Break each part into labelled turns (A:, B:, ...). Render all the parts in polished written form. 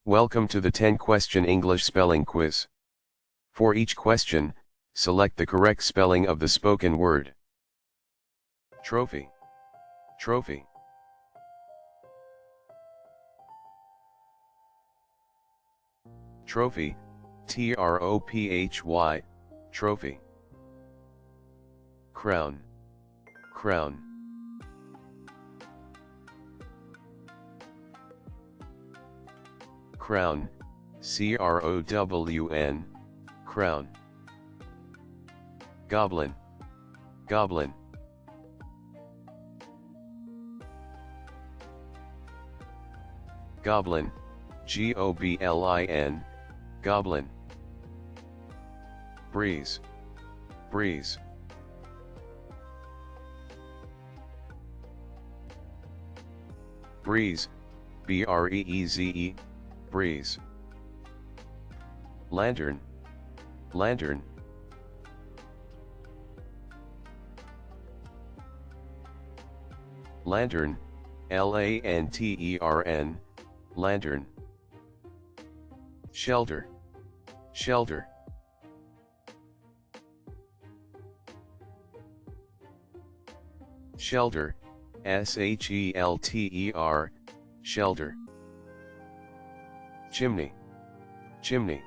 A: Welcome to the 10-question English spelling quiz. For each question, select the correct spelling of the spoken word. Trophy. Trophy. Trophy, T-R-O-P-H-Y, trophy. Crown. Crown. Crown, C-R-O-W-N, crown. Goblin. Goblin. Goblin, G-O-B-L-I-N, goblin. Breeze. Breeze. Breeze, B-R-E-E-Z-E, breeze. Lantern. Lantern. Lantern, L-A-N-T-E-R-N, lantern. Shelter. Shelter. Shelter, S-H-E-L-T-E-R, shelter. Chimney. Chimney.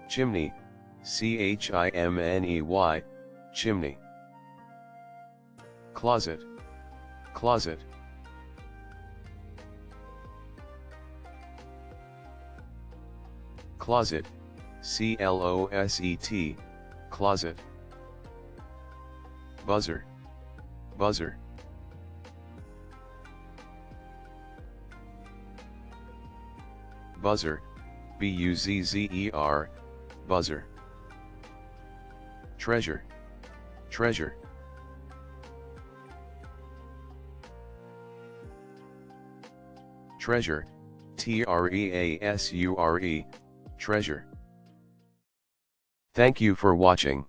A: Chimney, C-H-I-M-N-E-Y, chimney. Closet. Closet. Closet, C-L-O-S-E-T, closet. Buzzer. Buzzer. Buzzer, B-U-Z-Z-E-R, buzzer. Treasure. Treasure. Treasure, T-R-E-A-S-U-R-E, treasure. Thank you for watching.